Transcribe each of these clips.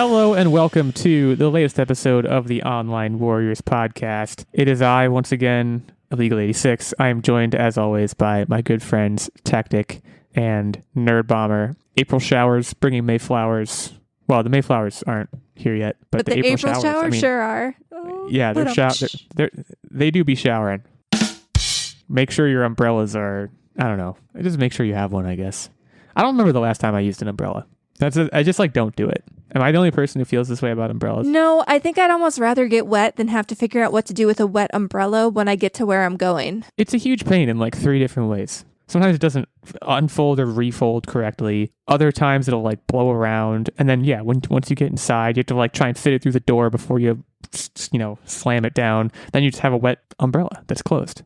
Hello and welcome to the latest episode of the Online Warriors podcast. It is I, once again, Illeagle 86. I am joined, as always, by my good friends Techtic and Nerdbomber. April showers, bringing Mayflowers. Well, the Mayflowers aren't here yet, but the April showers sure are. Oh, yeah, they do be showering. Make sure your umbrellas are, I don't know. Just make sure you have one, I guess. I don't remember the last time I used an umbrella. I just don't do it. Am I the only person who feels this way about umbrellas? No, I think I'd almost rather get wet than have to figure out what to do with a wet umbrella when I get to where I'm going. It's a huge pain in like 3 different ways. Sometimes it doesn't unfold or refold correctly. Other times it'll like blow around. And then, yeah, once you get inside, you have to like try and fit it through the door before you slam it down. Then you just have a wet umbrella that's closed.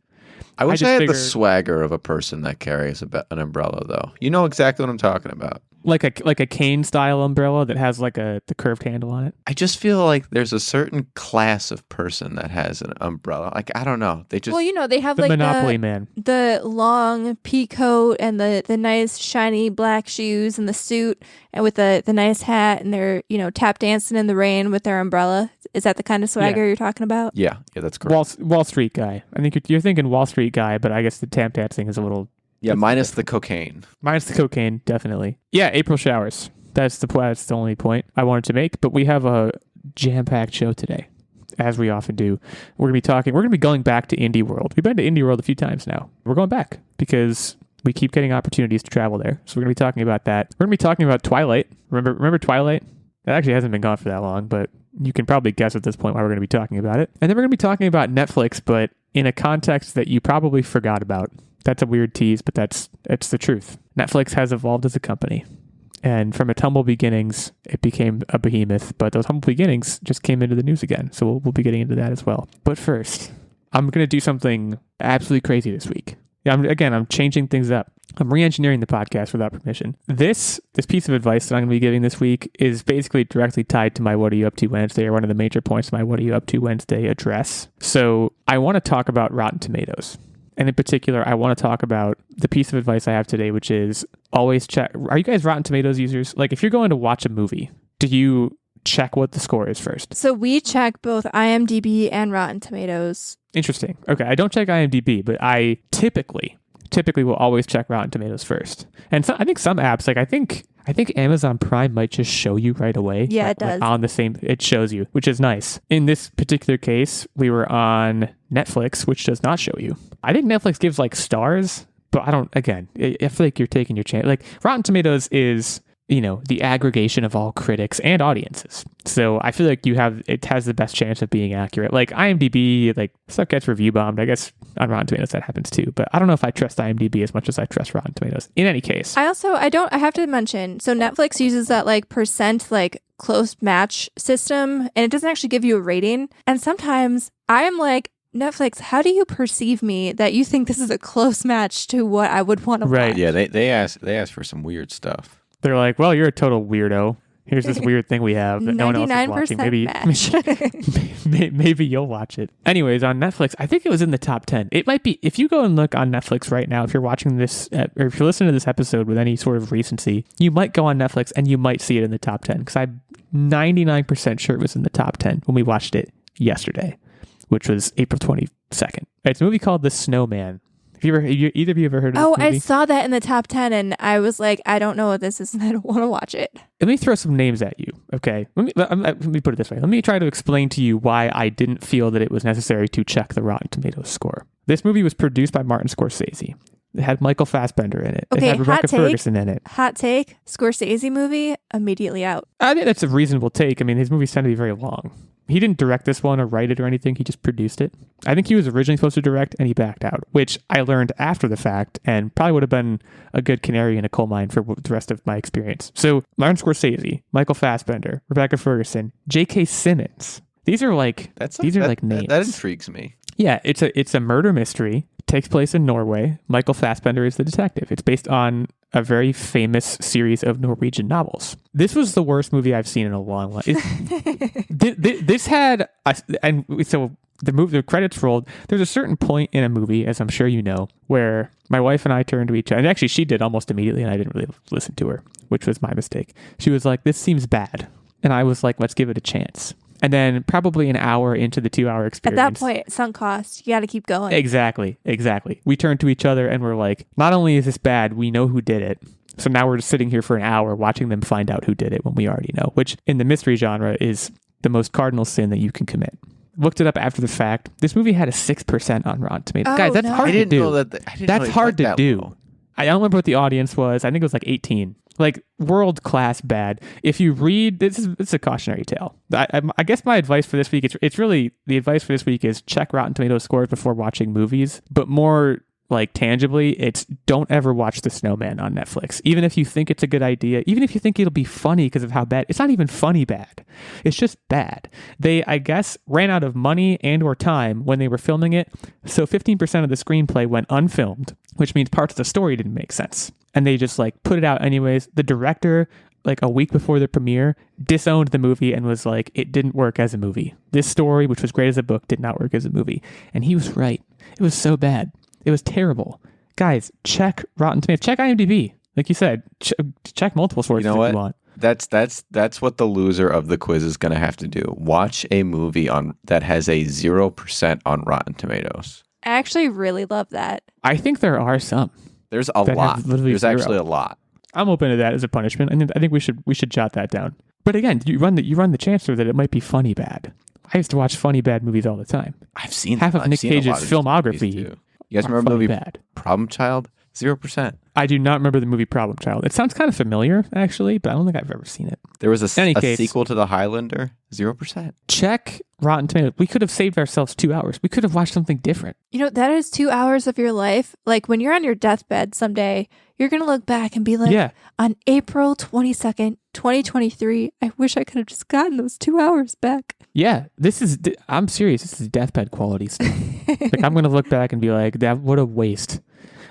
I wish I had the swagger of a person that carries an umbrella, though. You know exactly what I'm talking about. Like a cane style umbrella that has like the curved handle on it. I just feel like there's a certain class of person that has an umbrella. Like, I don't know. They just they have the like Monopoly man, the long pea coat and the nice shiny black shoes and the suit and with the nice hat, and they're tap dancing in the rain with their umbrella. Is that the kind of swagger you're talking about? Yeah, that's correct. Wall Street guy. I think you're thinking Wall Street guy, but I guess the tap dancing is a little. Yeah, minus the cocaine. Minus the cocaine, definitely. Yeah, April showers. That's the only point I wanted to make. But we have a jam-packed show today, as we often do. We're going to be going back to Indie World. We've been to Indie World a few times now. We're going back because we keep getting opportunities to travel there. So we're going to be talking about that. We're going to be talking about Twilight. Remember Twilight? It actually hasn't been gone for that long, but you can probably guess at this point why we're going to be talking about it. And then we're going to be talking about Netflix, but in a context that you probably forgot about. That's a weird tease, but it's the truth. Netflix has evolved as a company. And from its humble beginnings, it became a behemoth. But those humble beginnings just came into the news again. So we'll be getting into that as well. But first, I'm going to do something absolutely crazy this week. Yeah, I'm changing things up. I'm re-engineering the podcast without permission. This piece of advice that I'm going to be giving this week is basically directly tied to my What Are You Up To Wednesday, or one of the major points of my What Are You Up To Wednesday address. So I want to talk about Rotten Tomatoes. And in particular, I want to talk about the piece of advice I have today, which is always check. Are you guys Rotten Tomatoes users? Like, if you're going to watch a movie, do you check what the score is first? So we check both IMDb and Rotten Tomatoes. Interesting. Okay, I don't check IMDb, but I typically will always check Rotten Tomatoes first. And I think some apps, like I think Amazon Prime might just show you right away. Yeah, it does. It shows you, which is nice. In this particular case, we were on Netflix, which does not show you. I think Netflix gives like stars, but I feel like you're taking your chance. Like Rotten Tomatoes is, the aggregation of all critics and audiences. So I feel like it has the best chance of being accurate. Like IMDb, like stuff gets review bombed. I guess on Rotten Tomatoes that happens too. But I don't know if I trust IMDb as much as I trust Rotten Tomatoes. In any case. I have to mention, so Netflix uses that like percent like close match system, and it doesn't actually give you a rating. And sometimes I am like, Netflix, how do you perceive me that you think this is a close match to what I would want to watch? Right, yeah, they ask for some weird stuff. They're like, well, you're a total weirdo. Here's this weird thing we have that no one else is watching. Maybe you'll watch it. Anyways, on Netflix, I think it was in the top 10. It might be, if you go and look on Netflix right now, if you're watching this, or if you're listening to this episode with any sort of recency, you might go on Netflix and you might see it in the top 10, because I'm 99% sure it was in the top 10 when we watched it yesterday, which was April 22nd. It's a movie called The Snowman. Either of you ever heard of this movie? I saw that in the top 10 and I was like, I don't know what this is and I don't want to watch it. Let me throw some names at you, okay? Let me put it this way. Let me try to explain to you why I didn't feel that it was necessary to check the Rotten Tomatoes score. This movie was produced by Martin Scorsese. It had Michael Fassbender in it. Okay, it had Rebecca Ferguson in it. Hot take, Scorsese movie, immediately out. I think that's a reasonable take. I mean, his movies tend to be very long. He didn't direct this one or write it or anything. He just produced it. I think he was originally supposed to direct and he backed out, which I learned after the fact and probably would have been a good canary in a coal mine for the rest of my experience. So Martin Scorsese, Michael Fassbender, Rebecca Ferguson, J.K. Simmons. These are like names. That intrigues me. Yeah, it's a murder mystery. It takes place in Norway. Michael Fassbender is the detective. It's based on a very famous series of Norwegian novels. This was the worst movie I've seen in a long while. This had, the credits rolled. There's a certain point in a movie, as I'm sure you know, where my wife and I turned to each other, and actually she did almost immediately, and I didn't really listen to her, which was my mistake. She was like, "This seems bad." And I was like, let's give it a chance. And then probably an hour into the 2-hour experience. At that point, sunk cost. You got to keep going. Exactly. We turned to each other and we're like, not only is this bad, we know who did it. So now we're just sitting here for an hour watching them find out who did it when we already know, which in the mystery genre is the most cardinal sin that you can commit. Looked it up after the fact. This movie had a 6% on Rotten Tomatoes. Oh, Guys, that's hard to do. That's hard to do. I don't remember what the audience was. I think it was like 18. Like world class bad. If you read, it's a cautionary tale. I guess my advice for this week, it's really the advice for this week is check Rotten Tomatoes scores before watching movies, but more like tangibly, it's don't ever watch The Snowman on Netflix. Even if you think it's a good idea, even if you think it'll be funny because of how bad, it's not even funny bad. It's just bad. They, I guess, ran out of money and or time when they were filming it. So 15% of the screenplay went unfilmed, which means parts of the story didn't make sense. And they just like put it out anyways. The director, like a week before the premiere, disowned the movie and was like, it didn't work as a movie. This story, which was great as a book, did not work as a movie. And he was right. It was so bad. It was terrible. Guys, check Rotten Tomatoes. Check IMDb. Like you said, check multiple sources if you want. That's what the loser of the quiz is going to have to do. Watch a movie that has a 0% on Rotten Tomatoes. I actually really love that. I think there are some. There's a lot. There's actually a lot. I'm open to that as a punishment. And I think we should jot that down. But again, you run the chance that it might be funny bad. I used to watch funny bad movies all the time. I've seen half of Nick Cage's filmography. You guys remember the movie bad. Problem Child? 0%. I do not remember the movie Problem Child. It sounds kind of familiar, actually, but I don't think I've ever seen it. There was a sequel to The Highlander. 0%. Check Rotten Tomatoes. We could have saved ourselves 2 hours. We could have watched something different. You know, that is 2 hours of your life. Like when you're on your deathbed someday, you're going to look back and be like, on April 22nd, 2023, I wish I could have just gotten those 2 hours back. Yeah, I'm serious. This is deathbed quality stuff. Like I'm going to look back and be like, what a waste.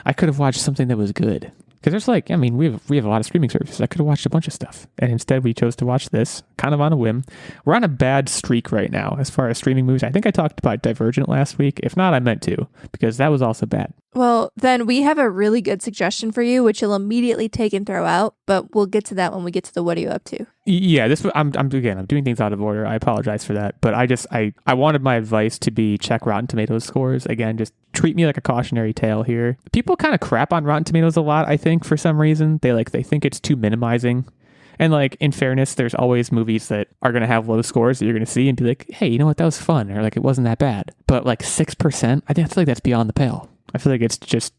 I could have watched something that was good. Because there's like, I mean, we have a lot of streaming services. I could have watched a bunch of stuff. And instead we chose to watch this kind of on a whim. We're on a bad streak right now as far as streaming movies. I think I talked about Divergent last week. If not, I meant to, because that was also bad. Well, then we have a really good suggestion for you, which you'll immediately take and throw out, but we'll get to that when we get to the what are you up to. Yeah, I'm doing things out of order. I apologize for that, but I wanted my advice to be check Rotten Tomatoes scores. Again, just treat me like a cautionary tale here. People kind of crap on Rotten Tomatoes a lot, I think, for some reason. They think it's too minimizing. And like, in fairness, there's always movies that are going to have low scores that you're going to see and be like, hey, you know what? That was fun. Or like, it wasn't that bad. But like 6%, I feel like that's beyond the pale. I feel like it's just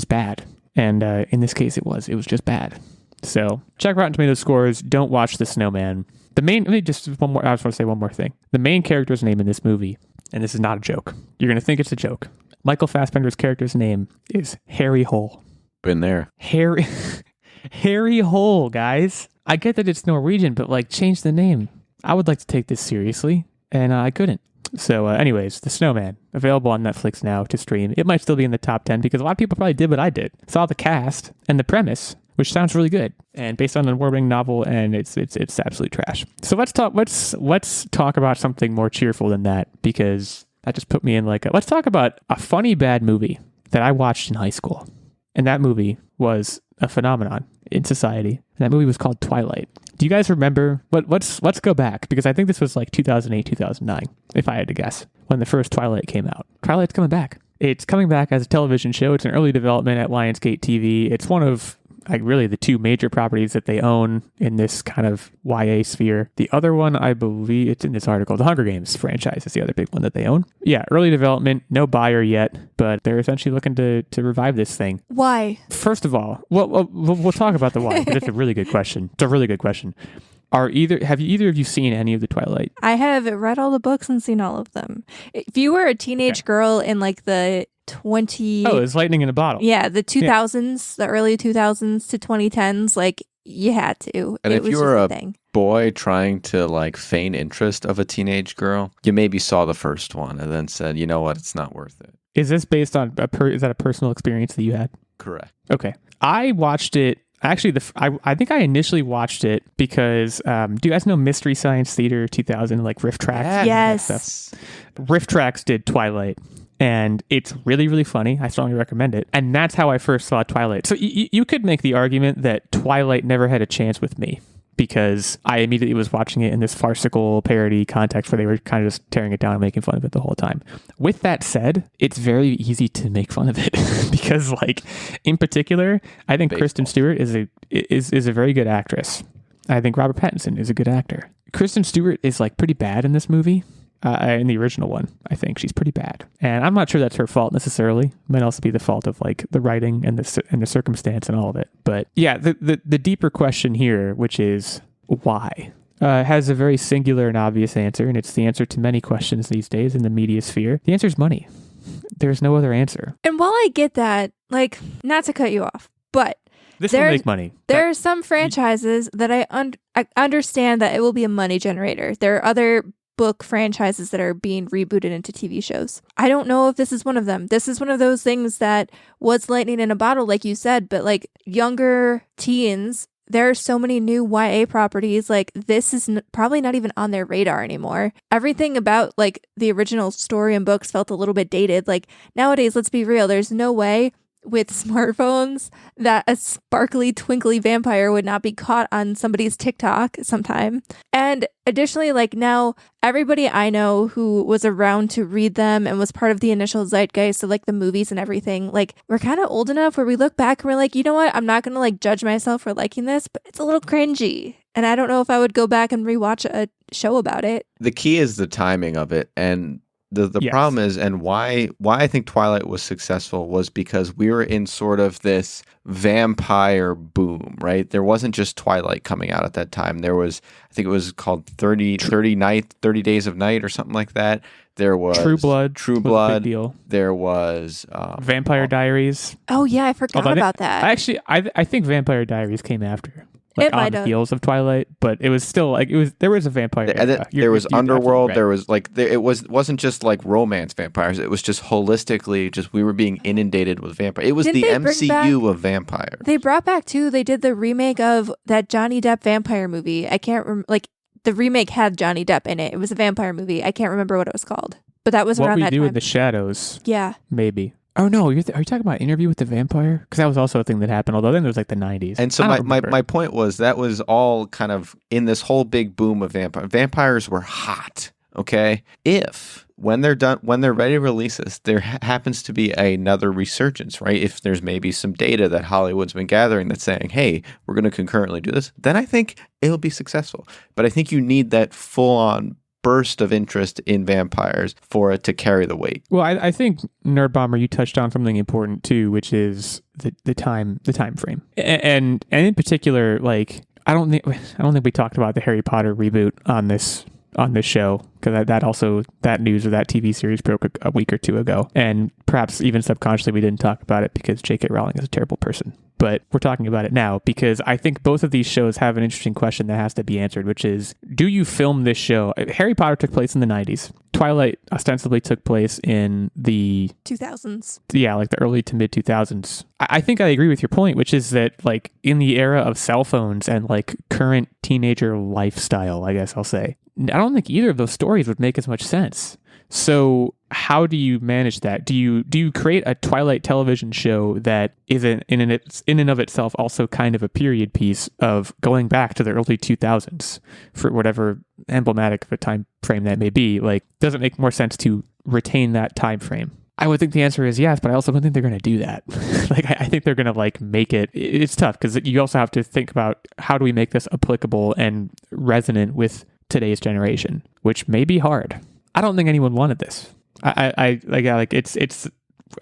bad. And in this case, it was just bad. So check Rotten Tomatoes scores. Don't watch The Snowman. I just want to say one more thing. The main character's name in this movie, and this is not a joke. You're going to think it's a joke. Michael Fassbender's character's name is Harry Hole. Been there. Harry Hole, guys. I get that it's Norwegian, but like change the name. I would like to take this seriously, and I couldn't. So anyways, The Snowman, available on Netflix now to stream. It might still be in the top 10 because a lot of people probably did what I did. Saw the cast and the premise, which sounds really good and based on an award-winning novel, and it's absolute trash. So let's talk about something more cheerful than that, because that just put me in let's talk about a funny bad movie that I watched in high school. And that movie was a phenomenon in society. And that movie was called Twilight. Do you guys remember? Let's go back, because I think this was like 2008, 2009, if I had to guess, when the first Twilight came out. Twilight's coming back. It's coming back as a television show. It's an early development at Lionsgate TV. It's one of really the two major properties that they own in this kind of YA sphere. The other one, I believe, it's in this article, the Hunger Games franchise is the other big one that they own. Yeah, early development, no buyer yet, but they're essentially looking to revive this thing. Why? First of all, we'll talk about the why, but it's a really good question. It's a really good question. Have either of you seen any of the Twilight? I have read all the books and seen all of them. If you were a teenage girl in like the 20... Oh, it's lightning in a bottle. Yeah, the 2000s, the early 2000s to 2010s, like, you had to. And if you were a boy trying to like feign interest of a teenage girl, you maybe saw the first one and then said, you know what, it's not worth it. Is this based on is that a personal experience that you had? Correct. Okay. I watched it. Actually, I think I initially watched it because, do you guys know Mystery Science Theater 2000, like Riff Tracks? Yes. Riff Tracks did Twilight, and it's really, really funny. I strongly recommend it. And that's how I first saw Twilight. So you could make the argument that Twilight never had a chance with me, because I immediately was watching it in this farcical parody context where they were kind of just tearing it down and making fun of it the whole time. With that said, it's very easy to make fun of it because, like, in particular, I think Kristen Stewart is a very good actress. I think Robert Pattinson is a good actor. Kristen Stewart is like pretty bad in this movie. In the original one, I think she's pretty bad, and I'm not sure that's her fault necessarily. It might also be the fault of like the writing and the circumstance and all of it. But yeah, the deeper question here, which is why, has a very singular and obvious answer, and it's the answer to many questions these days in the media sphere. The answer is money. There's no other answer. And while I get that, like, not to cut you off, but this will make money. There are some franchises that I understand that it will be a money generator. There are other book franchises that are being rebooted into TV shows. I don't know if this is one of them. This is one of those things that was lightning in a bottle, like you said, but like younger teens, there are so many new YA properties. Like this is probably not even on their radar anymore. Everything about like the original story and books felt a little bit dated. Like nowadays, let's be real, there's no way with smartphones that a sparkly, twinkly vampire would not be caught on somebody's TikTok sometime. And additionally, like now, everybody I know who was around to read them and was part of the initial zeitgeist of like the movies and everything, like we're kind of old enough where we look back and we're like, you know what? I'm not going to like judge myself for liking this, but it's a little cringy. And I don't know if I would go back and rewatch a show about it. The key is the timing of it. And the Yes. problem is, and why I think Twilight was successful was because we were in sort of this vampire boom, right? There wasn't just Twilight coming out at that time. There was, I think it was called 30 Days of Night or something like that. There was True Blood. True was a big Blood. deal. There was Vampire Diaries. Oh yeah, I forgot about that. I think Vampire Diaries came after. Like It on might the have. heels of Twilight, but it was still like there was a vampire. And then era. there was You're Underworld. absolutely right. There was like it wasn't just like romance vampires. It was just holistically, just we were being inundated with vampires. It was Didn't the they bring MCU of vampires. They brought back too. They did the remake of that Johnny Depp vampire movie. I can't remember. Like the remake had Johnny Depp in it. It was a vampire movie. I can't remember what it was called, but that was What around We that Do time. in the Shadows. Yeah. Maybe. Oh no, are you talking about Interview with the Vampire? Because that was also a thing that happened. Although then there was like the 90s. And so I don't my remember. point was that was all kind of in this whole big boom of vampires. Vampires were hot. Okay, if when they're ready to release this, there happens to be another resurgence, right? If there's maybe some data that Hollywood's been gathering that's saying, hey, we're going to concurrently do this, then I think it'll be successful. But I think you need that full-on burst of interest in vampires for it to carry the weight. Well, I think Nerdbomber, you touched on something important too, which is the time frame, and in particular, like I don't think we talked about the Harry Potter reboot on this show because that news or that TV series broke a week or two ago, and perhaps even subconsciously we didn't talk about it because J.K. Rowling is a terrible person. But we're talking about it now because I think both of these shows have an interesting question that has to be answered, which is, do you film this show? Harry Potter took place in the 90s. Twilight ostensibly took place in the 2000s. Yeah, like the early to mid 2000s. I think I agree with your point, which is that like in the era of cell phones and like current teenager lifestyle, I guess I'll say, I don't think either of those stories would make as much sense. So how do you manage that? Do you create a Twilight television show that is in and of itself also kind of a period piece of going back to the early 2000s for whatever emblematic of a time frame that may be? Like, does it make more sense to retain that time frame? I would think the answer is yes, but I also don't think they're going to do that. Like, I think they're going to like make it. It's tough because you also have to think about how do we make this applicable and resonant with today's generation, which may be hard. I don't think anyone wanted this. It's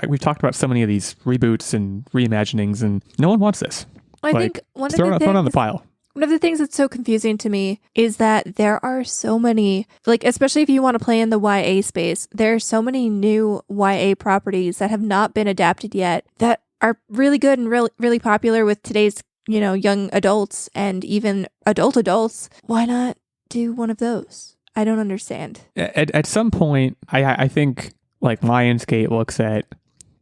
we've talked about so many of these reboots and reimaginings, and no one wants this. I Like, think one of throw the it on the things, pile. one of the things that's so confusing to me is that there are so many, like especially if you want to play in the YA space, there are so many new YA properties that have not been adapted yet that are really good and really popular with today's, young adults and even adults. Why not do one of those? I don't understand. At some point, I think like Lionsgate looks at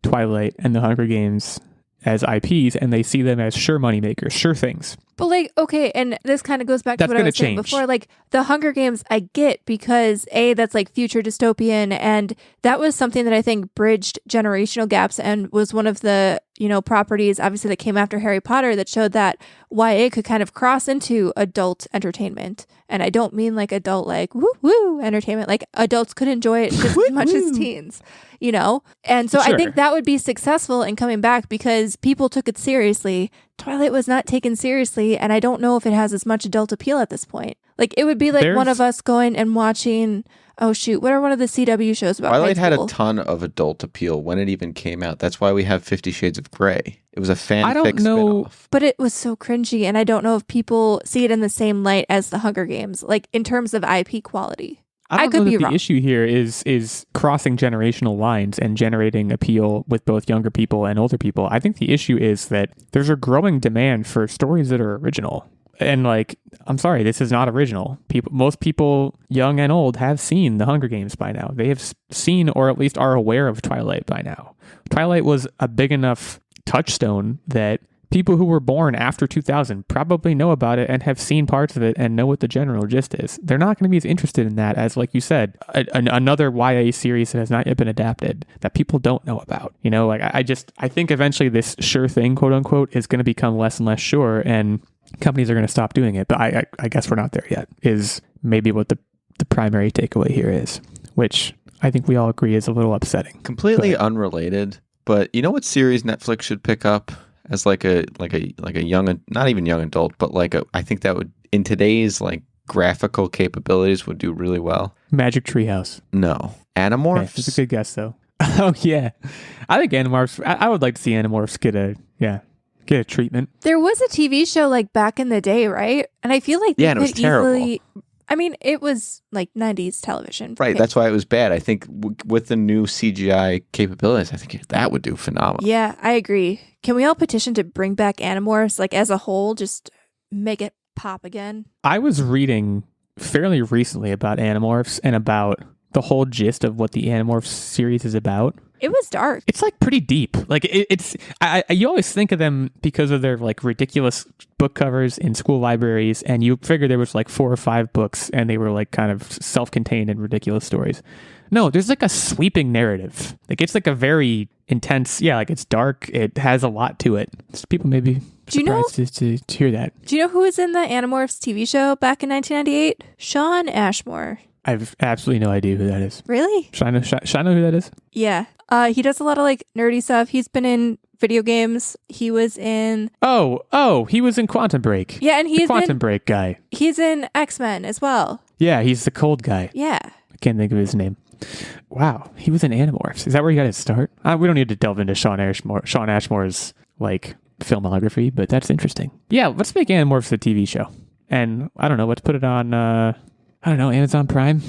Twilight and the Hunger Games as IPs, and they see them as sure money makers, sure things. But like, okay, and this kind of goes back to That's what I gonna was saying change. before. Like the Hunger Games, I get because that's like future dystopian, and that was something that I think bridged generational gaps and was one of the properties, obviously, that came after Harry Potter that showed that YA could kind of cross into adult entertainment. And I don't mean like adult, like woo entertainment, like adults could enjoy it just as much as teens, And so I think that would be successful in coming back because people took it seriously. Twilight was not taken seriously. And I don't know if it has as much adult appeal at this point. Like it would be like one of us going and watching, oh shoot, what are one of the CW shows about Twilight high had school? a ton of adult appeal when it even came out. That's why we have 50 Shades of Grey. It was a fanfic spinoff. But it was so cringy, and I don't know if people see it in the same light as the Hunger Games, like in terms of IP quality. I could know be that wrong. The issue here is crossing generational lines and generating appeal with both younger people and older people. I think the issue is that there's a growing demand for stories that are original. And like, I'm sorry, this is not original. Most people, young and old, have seen the Hunger Games by now. They have seen, or at least are aware of, Twilight by now. Twilight was a big enough touchstone that people who were born after 2000 probably know about it and have seen parts of it and know what the general gist is. They're not going to be as interested in that as, like you said, another YA series that has not yet been adapted that people don't know about. I think eventually this sure thing, quote unquote, is going to become less and less sure, and companies are going to stop doing it. But I guess we're not there yet, is maybe what the primary takeaway here is, which I think we all agree is a little upsetting. Completely unrelated, but you know what series Netflix should pick up as like a young, not even young adult, but I think that would, in today's like graphical capabilities, would do really well. Magic Treehouse. No. Animorphs? Okay, that's a good guess though. Oh yeah. I think Animorphs, I would like to see Animorphs get a treatment. There was a TV show like back in the day, right? And I feel like and it was terrible. I mean, it was like 90s television. Right, that's why it was bad. I think with the new CGI capabilities, I think that would do phenomenal. Yeah, I agree. Can we all petition to bring back Animorphs, like as a whole, just make it pop again? I was reading fairly recently about Animorphs and about the whole gist of what the Animorphs series is about. It was dark. It's like pretty deep. Like you always think of them because of their like ridiculous book covers in school libraries, and you figure there was like 4 or 5 books and they were like kind of self-contained and ridiculous stories. No, there's like a sweeping narrative. Like it's like a very intense, like it's dark. It has a lot to it. So people may be surprised to hear that. Do you know who was in the Animorphs TV show back in 1998? Sean Ashmore. I have absolutely no idea who that is. Really? Should I know who that is? Yeah. He does a lot of like nerdy stuff. He's been in video games. He was in... Oh, he was in Quantum Break. Yeah, and he's the Quantum Break guy. He's in X-Men as well. Yeah, he's the cold guy. Yeah. I can't think of his name. Wow, he was in Animorphs. Is that where he got his start? We don't need to delve into Sean Ashmore's like filmography, but that's interesting. Yeah, let's make Animorphs a TV show. And I don't know, let's put it on Amazon Prime.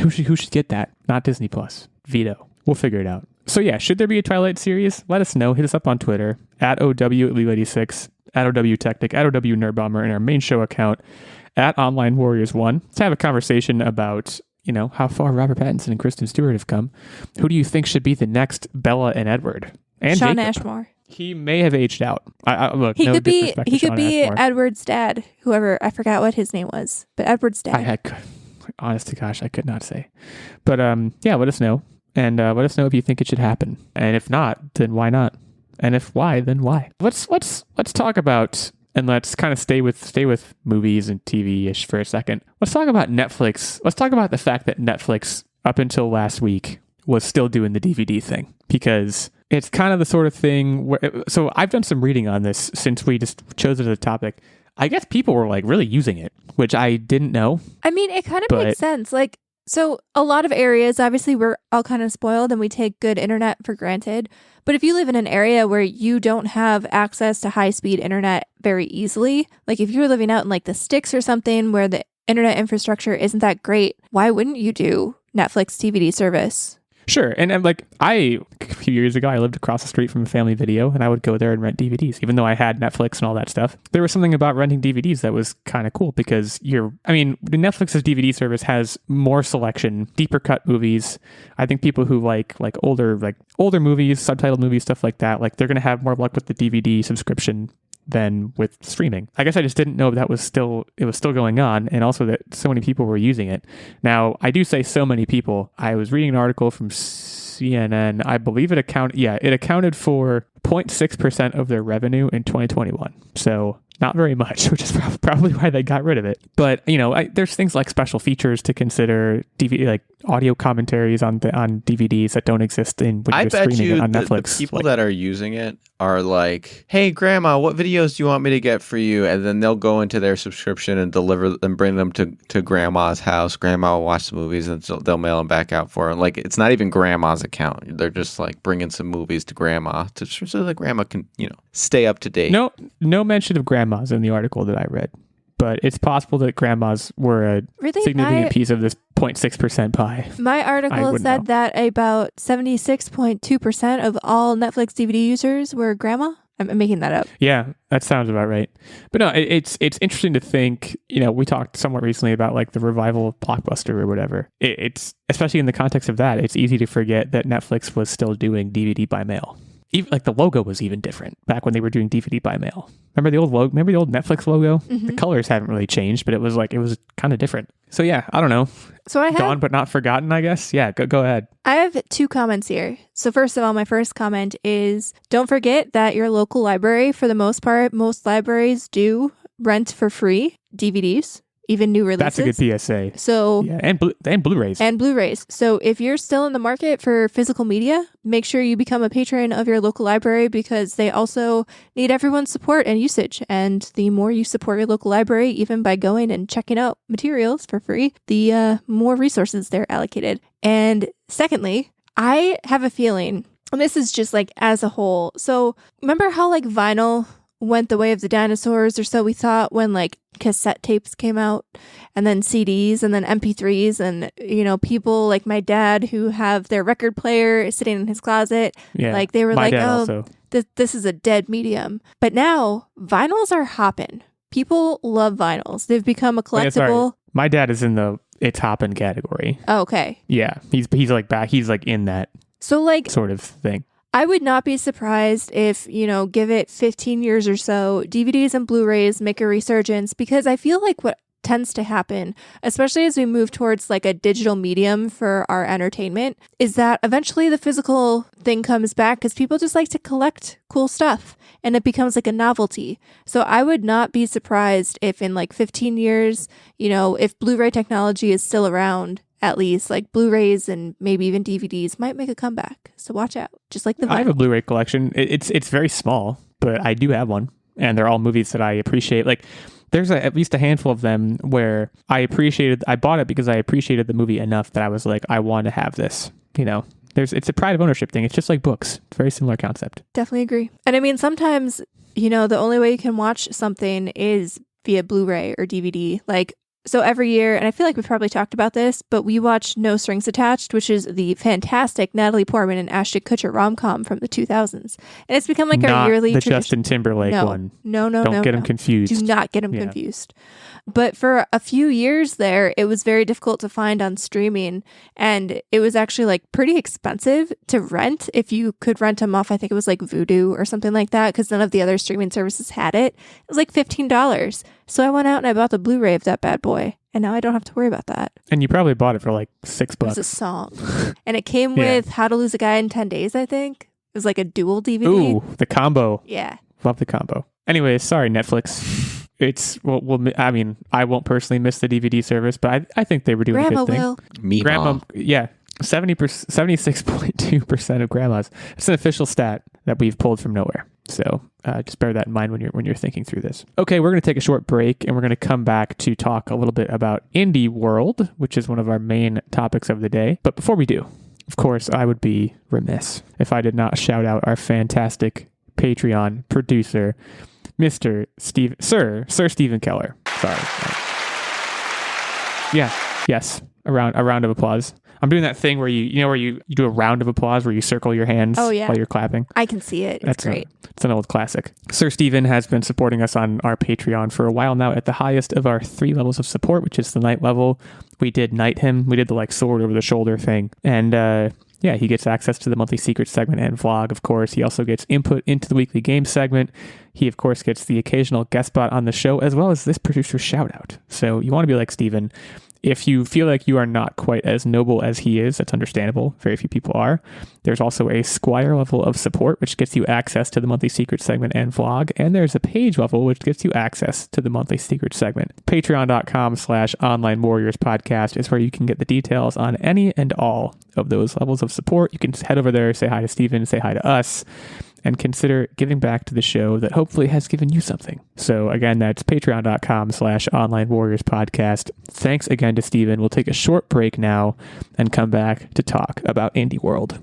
Who should get that? Not Disney Plus. Veto. We'll figure it out. So yeah, should there be a Twilight series? Let us know. Hit us up on Twitter at @OW86, @OW Techtic, @OW Nerdbomber, and our main show account at Online Warriors 1. Let's have a conversation about, how far Robert Pattinson and Kristen Stewart have come. Who do you think should be the next Bella and Edward? And Sean Jacob. Ashmore. He may have aged out. Look, he no could be disrespect to Sean Ashmore. Edward's dad. Whoever, I forgot what his name was, but Edward's dad. Honest to gosh, I could not say. But let us know. And let us know if you think it should happen. And if not, then why not? And if why, then why? Let's talk about, and let's kind of stay with movies and TV-ish for a second. Let's talk about Netflix. Let's talk about the fact that Netflix, up until last week, was still doing the DVD thing. Because it's kind of the sort of thing where... So I've done some reading on this since we just chose it as a topic. I guess people were like really using it, which I didn't know. I mean, it kind of makes sense. Like, so a lot of areas, obviously, we're all kind of spoiled and we take good internet for granted. But if you live in an area where you don't have access to high-speed internet very easily, like if you're living out in like the sticks or something where the internet infrastructure isn't that great, why wouldn't you do Netflix DVD service? Sure. And a few years ago, I lived across the street from a Family Video, and I would go there and rent DVDs, even though I had Netflix and all that stuff. There was something about renting DVDs that was kind of cool because Netflix's DVD service has more selection, deeper cut movies. I think people who like older movies, subtitled movies, stuff like that, like they're going to have more luck with the DVD subscription than with streaming. I guess I just didn't know that was still going on, and also that so many people were using it. Now, I do say so many people. I was reading an article from CNN, I believe it accounted for 0.6% of their revenue in 2021. So not very much, which is probably why they got rid of it. But, there's things like special features to consider, DVD, like audio commentaries on DVDs that don't exist when you're streaming it on Netflix. The people that are using it are like, hey, Grandma, what videos do you want me to get for you? And then they'll go into their subscription and deliver and bring them to Grandma's house. Grandma will watch the movies and so they'll mail them back out for her. Like, it's not even Grandma's account. They're just like bringing some movies to Grandma so that Grandma can, stay up to date. No mention of grandmas in the article that I read, but it's possible that grandmas were a significant piece of this 0.6% pie. My article said that about 76.2% of all Netflix DVD users were grandma. I'm making that up. Yeah, that sounds about right. But no, it's interesting to think, we talked somewhat recently about like the revival of Blockbuster or whatever. It's especially in the context of that, it's easy to forget that Netflix was still doing DVD by mail. Even like the logo was even different back when they were doing DVD by mail. Remember the old logo? Remember the old Netflix logo? Mm-hmm. The colors haven't really changed, but it was kind of different. So yeah, I don't know. So I have gone but not forgotten, I guess. Yeah, go ahead. I have 2 comments here. So first of all, my first comment is don't forget that your local library, for the most part, most libraries do rent for free DVDs. Even new releases. That's a good PSA. So yeah, and Blu-rays. And Blu-rays. So if you're still in the market for physical media, make sure you become a patron of your local library because they also need everyone's support and usage. And the more you support your local library, even by going and checking out materials for free, the more resources they're allocated. And secondly, I have a feeling, and this is just like as a whole. So remember how like vinyl went the way of the dinosaurs, or so we thought, when like cassette tapes came out, and then CDs, and then MP3s, and people like my dad who have their record player sitting in his closet, like they were like, oh, this is a dead medium. But now vinyls are hopping. People love vinyls. They've become a collectible. My dad is in the it's hopping category. Oh, okay. Yeah, he's like back. He's like in that sort of thing. I would not be surprised if, give it 15 years or so, DVDs and Blu-rays make a resurgence, because I feel like what tends to happen, especially as we move towards like a digital medium for our entertainment, is that eventually the physical thing comes back because people just like to collect cool stuff and it becomes like a novelty. So I would not be surprised if in like 15 years, if Blu-ray technology is still around, at least like Blu-rays and maybe even DVDs might make a comeback. So watch out. Just like the vinyl. I have a Blu-ray collection. It's very small, but I do have one, and they're all movies that I appreciate. Like there's at least a handful of them where I bought it because I appreciated the movie enough that I was like, I want to have this. It's a pride of ownership thing. It's just like books. It's a very similar concept. Definitely agree. And I mean, sometimes, the only way you can watch something is via Blu-ray or DVD. So every year, and I feel like we've probably talked about this, but we watch No Strings Attached, which is the fantastic Natalie Portman and Ashton Kutcher rom-com from the 2000s. And it's become like our yearly tradition. Not the Justin Timberlake one. No. Don't get them confused. Do not get them confused. But for a few years there, it was very difficult to find on streaming. And it was actually like pretty expensive to rent if you could rent them off. I think it was like Vudu or something like that, because none of the other streaming services had it. It was like $15. So I went out and I bought the Blu-ray of that bad boy. And now I don't have to worry about that. And you probably bought it for like $6. It was a song. And it came with How to Lose a Guy in 10 Days, I think. It was like a dual DVD. Ooh, the combo. Yeah. Love the combo. Anyways, sorry, Netflix. I mean, I won't personally miss the DVD service, but I think they were doing Grandma a good thing. will. Me, Grandma, Mom. yeah. 76.2% of grandmas. It's an official stat that we've pulled from nowhere. So just bear that in mind when you're thinking through this. Okay, we're going to take a short break, and we're going to come back to talk a little bit about Indie World, which is one of our main topics of the day. But before we do, of course, I would be remiss if I did not shout out our fantastic Patreon producer, Sir Stephen Keller. Sorry. Yeah. Yes. A round of applause. I'm doing that thing where you do a round of applause where you circle your hands while you're clapping. I can see it. It's great. It's an old classic. Sir Stephen has been supporting us on our Patreon for a while now at the highest of our 3 levels of support, which is the night level. We did knight him. We did the sword over the shoulder thing. And he gets access to the monthly secret segment and vlog, of course. He also gets input into the weekly game segment. He, of course, gets the occasional guest spot on the show, as well as this producer's shout out. So you want to be like Steven If you feel like you are not quite as noble as he is, that's understandable. Very few people are. There's also a Squire level of support, which gets you access to the monthly secret segment and vlog. And there's a page level, which gets you access to the monthly secret segment. Patreon.com/Online Warriors Podcast is where you can get the details on any and all of those levels of support. You can head over there, say hi to Steven, say hi to us, and consider giving back to the show that hopefully has given you something. So again, that's patreon.com/Online Warriors Podcast. Thanks again to Steven. We'll take a short break now and come back to talk about Indie World.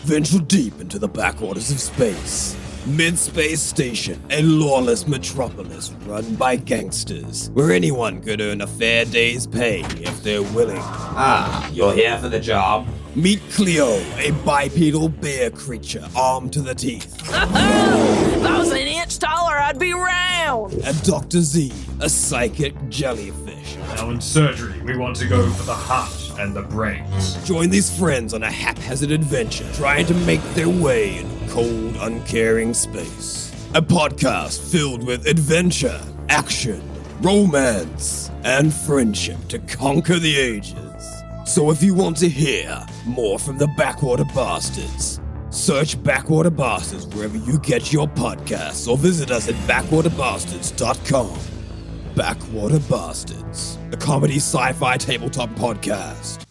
Venture deep into the backwaters of space. Mid-space station, a lawless metropolis run by gangsters, where anyone could earn a fair day's pay if they're willing. Ah, you're here for the job? Meet Cleo, a bipedal bear creature armed to the teeth. If I was an inch taller, I'd be round! And Dr. Z, a psychic jellyfish. Now in surgery, we want to go for the heart and the brains. Join these friends on a haphazard adventure, trying to make their way in cold, uncaring space. A podcast filled with adventure, action, romance, and friendship to conquer the ages. So if you want to hear more from the Backwater Bastards, search Backwater Bastards wherever you get your podcasts or visit us at backwaterbastards.com. Backwater Bastards, a comedy sci-fi tabletop podcast.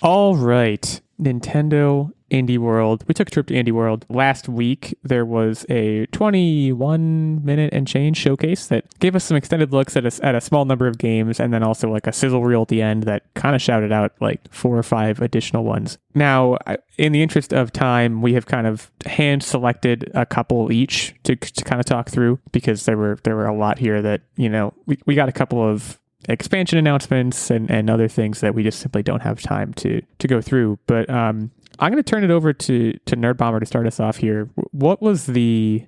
All right, Nintendo Indie World. We took a trip to Indie World. Last week, there was a 21-minute and change showcase that gave us some extended looks at a small number of games, and then also like a sizzle reel at the end that kind of shouted out like 4 or 5 additional ones. Now, in the interest of time, we have kind of hand-selected a couple each to kind of talk through, because there were a lot here that, you know, we got a couple of expansion announcements and other things that we just simply don't have time to go through. But I'm going to turn it over to Nerdbomber to start us off here. What was the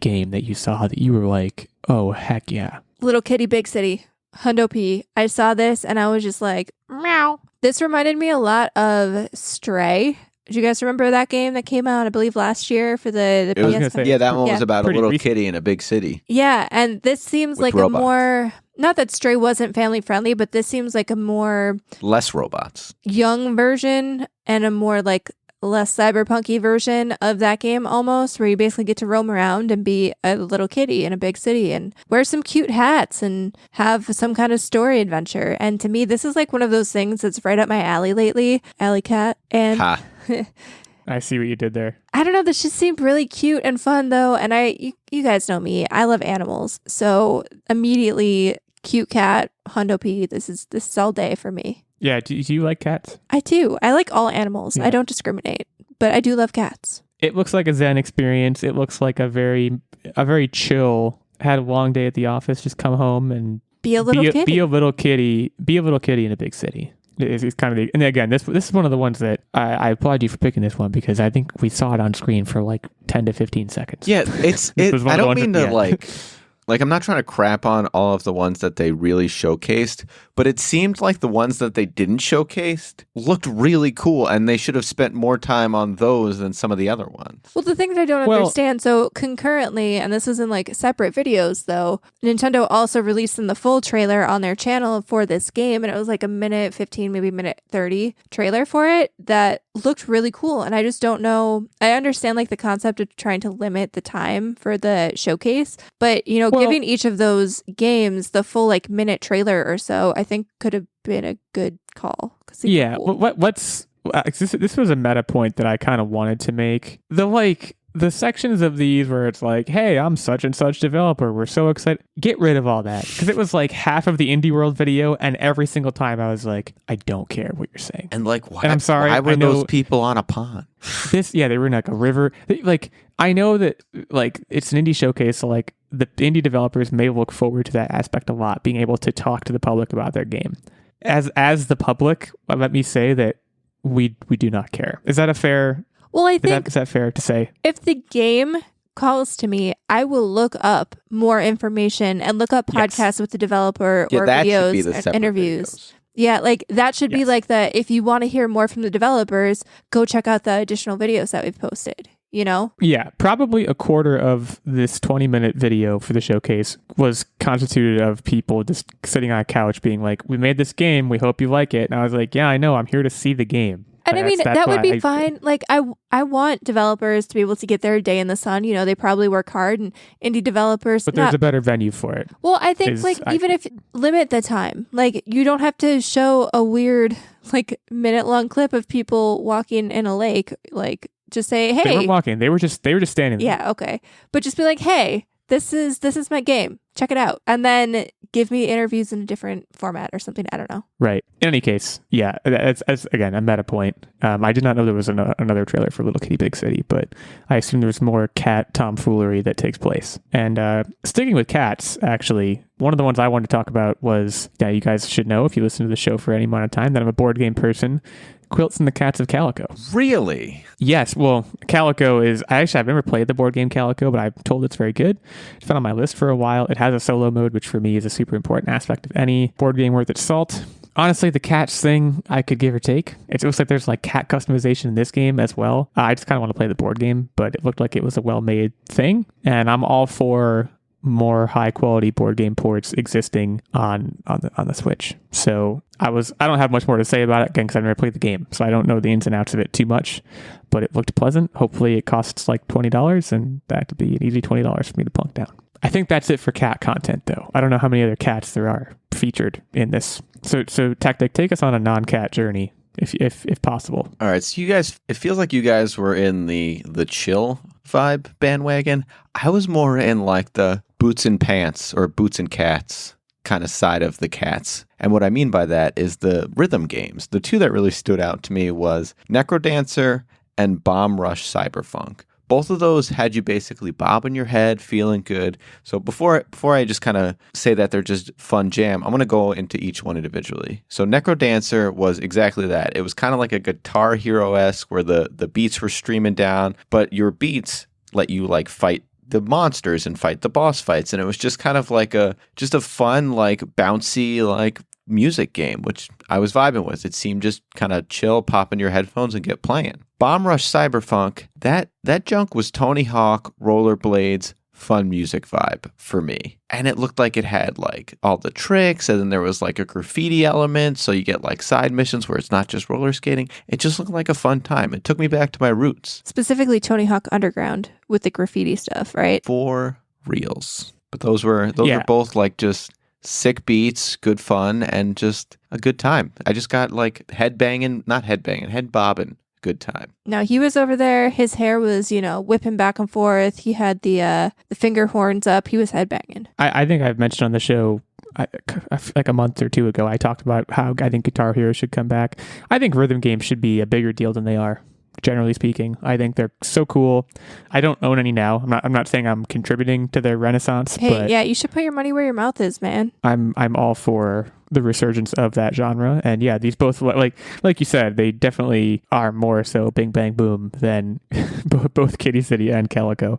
game that you saw that you were like, oh, heck yeah? Little Kitty Big City, Hundo P. I saw this and I was just like, meow. This reminded me a lot of Stray. Do you guys remember that game that came out, I believe, last year for the PS5? Yeah, that one was about Pretty a little recent. kitty in a big city. Yeah, and this seems With like robots. a more, not that Stray wasn't family friendly, but this seems like a more Less robots. young version and a more like less cyberpunky version of that game almost, where you basically get to roam around and be a little kitty in a big city and wear some cute hats and have some kind of story adventure. And to me, this is like one of those things that's right up my alley lately. Alley cat. And Ha. I see what you did there. I don't know, this just seemed really cute and fun though. And you guys know me, I love animals. So immediately cute cat, Hundo P, this is all day for me. Yeah, do you like cats? I do. I like all animals. Yeah. I don't discriminate, but I do love cats. It looks like a Zen experience. It looks like a very chill, had a long day at the office, just come home and Be a little kitty. be a little kitty in a big city. It's kind of and again, this is one of the ones that I applaud you for picking this one, because I think we saw it on screen for like 10 to 15 seconds. Yeah, was one I of the don't ones mean that- to yeah. like I'm not trying to crap on all of the ones that they really showcased, but it seemed like the ones that they didn't showcase looked really cool, and they should have spent more time on those than some of the other ones. Well, the thing that I don't understand, so concurrently, and this is in like separate videos though, Nintendo also released in the full trailer on their channel for this game, and it was like a minute 15, maybe minute 30 trailer for it that looked really cool. And I just don't know, I understand like the concept of trying to limit the time for the showcase, but you know, giving each of those games the full like minute trailer or so, I think could have been a good call. 'Cause they were Yeah, cool. let's. This was a meta point that I kind of wanted to make. The sections of these where it's like, hey, I'm such and such developer, we're so excited. Get rid of all that, because it was like half of the Indie World video, and every single time I was like, I don't care what you're saying. And like, why? And I'm sorry, why were I know- those people on a pond? They were in like a river. Like, I know that like it's an indie showcase, so like the indie developers may look forward to that aspect a lot, being able to talk to the public about their game. As the public, let me say that we do not care. Is that a fair? Well, I think Is that fair to say? if the game calls to me, I will look up more information and look up Yes. podcasts with the developer or that should be videos the and separate interviews. videos. Yeah, like that should be Yes. like the, if you want to hear more from the developers, go check out the additional videos that we've posted. you know? Yeah, probably a quarter of this 20-minute video for the showcase was constituted of people just sitting on a couch being like, we made this game, we hope you like it. And I was like, yeah, I know, I'm here to see the game. And I mean, that would be I fine. Like, I want developers to be able to get their day in the sun. You know, they probably work hard, and indie developers. But there's a better venue for it. Well, I think even if limit the time, like you don't have to show a weird like minute-long clip of people walking in a lake. Like, just say, hey, they weren't walking. They were just standing there. Yeah, okay, but just be like, hey, this is my game. Check it out, and then give me interviews in a different format or something. I don't know. Right. In any case, yeah, it's again a meta point. I did not know there was another trailer for Little Kitty Big City, but I assume there's more cat tomfoolery that takes place. And sticking with cats, actually, one of the ones I wanted to talk about was, yeah, you guys should know if you listen to the show for any amount of time that I'm a board game person. Quilts and the Cats of Calico. Really? Yes. Well, Calico is... I've never played the board game Calico, but I'm told it's very good. It's been on my list for a while. It has a solo mode, which for me is a super important aspect of any board game worth its salt. Honestly, the cats thing, I could give or take. It looks like there's like cat customization in this game as well. I just kind of want to play the board game, but it looked like it was a well-made thing. And I'm all for more high quality board game ports existing on the Switch. So I don't have much more to say about it again because I've never played the game, so I don't know the ins and outs of it too much. But it looked pleasant. Hopefully, it costs like $20, and that could be an easy $20 for me to plunk down. I think that's it for cat content, though. I don't know how many other cats there are featured in this. So Techtic, take us on a non-cat journey, if possible. All right, so you guys, it feels like you guys were in the chill vibe bandwagon. I was more in like the boots and pants or boots and cats kind of side of the cats. And what I mean by that is the rhythm games. The two that really stood out to me was Necrodancer and Bomb Rush Cyberfunk. Both of those had you basically bobbing your head, feeling good. So before I just kind of say that they're just fun jam, I'm going to go into each one individually. So Necrodancer was exactly that. It was kind of like a Guitar Hero-esque where the beats were streaming down, but your beats let you like fight the monsters and fight the boss fights. And it was just kind of like a fun, like bouncy, like music game, which I was vibing with. It seemed just kind of chill, pop in your headphones and get playing. Bomb Rush Cyberfunk, that junk was Tony Hawk, rollerblades, fun music vibe for me. And it looked like it had like all the tricks, and then there was like a graffiti element, so you get like side missions where it's not just roller skating. It just looked like a fun time. It took me back to my roots. Specifically Tony Hawk Underground with the graffiti stuff, right? For reals. But those were both like just sick beats, good fun, and just a good time. I just got like head bobbing. Good time. Now he was over there. His hair was, whipping back and forth. He had the finger horns up. He was headbanging. I think I've mentioned on the show like a month or two ago, I talked about how I think Guitar Hero should come back. I think rhythm games should be a bigger deal than they are. Generally speaking, I think they're so cool. I don't own any now. I'm not saying I'm contributing to their renaissance. Hey, but yeah, you should put your money where your mouth is, man. I'm all for the resurgence of that genre, and yeah, these both like you said, they definitely are more so Bing Bang Boom than both Kitty City and Calico.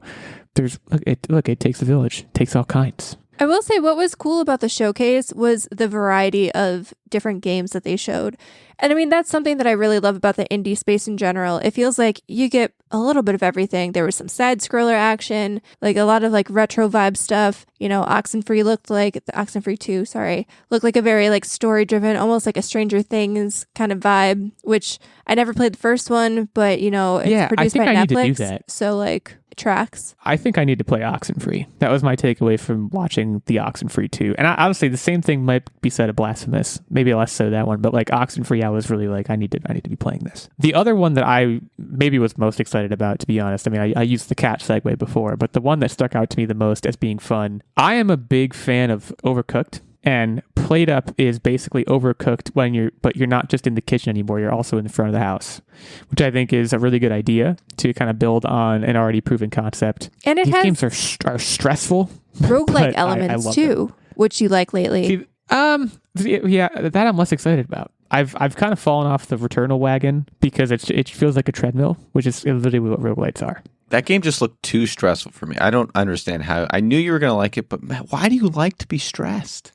It takes a village, it takes all kinds. I will say what was cool about the showcase was the variety of different games that they showed. And I mean, that's something that I really love about the indie space in general. It feels like you get a little bit of everything. There was some side scroller action, like a lot of like retro vibe stuff. Oxenfree 2, looked like a very like story driven, almost like a Stranger Things kind of vibe, which I never played the first one, but it's produced by Netflix. I need to do that. So like tracks. I think I need to play Oxenfree. That was my takeaway from watching the Oxenfree 2. And honestly, the same thing might be said of Blasphemous. Maybe less so that one, but like Oxenfree, I was really like, I need to be playing this. The other one that I maybe was most excited about, to be honest, I mean, I used the cat segue before, but the one that stuck out to me the most as being fun, I am a big fan of Overcooked. And Plate Up is basically Overcooked but you're not just in the kitchen anymore. You're also in the front of the house, which I think is a really good idea to kind of build on an already proven concept. And these games are stressful. Roguelike elements too, them. Which you like lately. Yeah, that I'm less excited about. I've kind of fallen off the Returnal wagon because it feels like a treadmill, which is literally what roguelites are. That game just looked too stressful for me. I don't understand how. I knew you were going to like it, but man, why do you like to be stressed?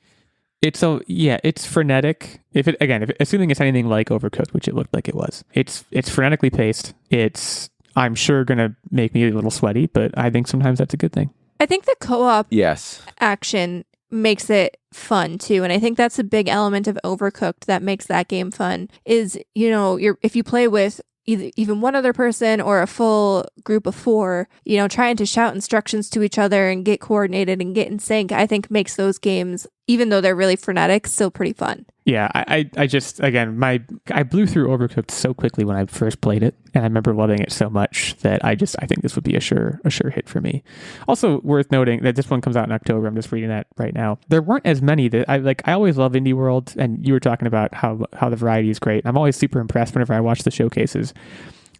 It's frenetic. Assuming it's anything like Overcooked, which it looked like it was, it's frenetically paced. It's I'm sure going to make me a little sweaty, but I think sometimes that's a good thing. I think the co-op Yes. action makes it fun too, and I think that's a big element of Overcooked that makes that game fun is, if you play with even one other person or a full group of 4, trying to shout instructions to each other and get coordinated and get in sync, I think makes those games, even though they're really frenetic, still pretty fun. Yeah, I just, again, I blew through Overcooked so quickly when I first played it, and I remember loving it so much that I think this would be a sure hit for me. Also worth noting that this one comes out in October. I'm just reading that right now. There weren't as many that I always love Indie World, and you were talking about how the variety is great. I'm always super impressed whenever I watch the showcases.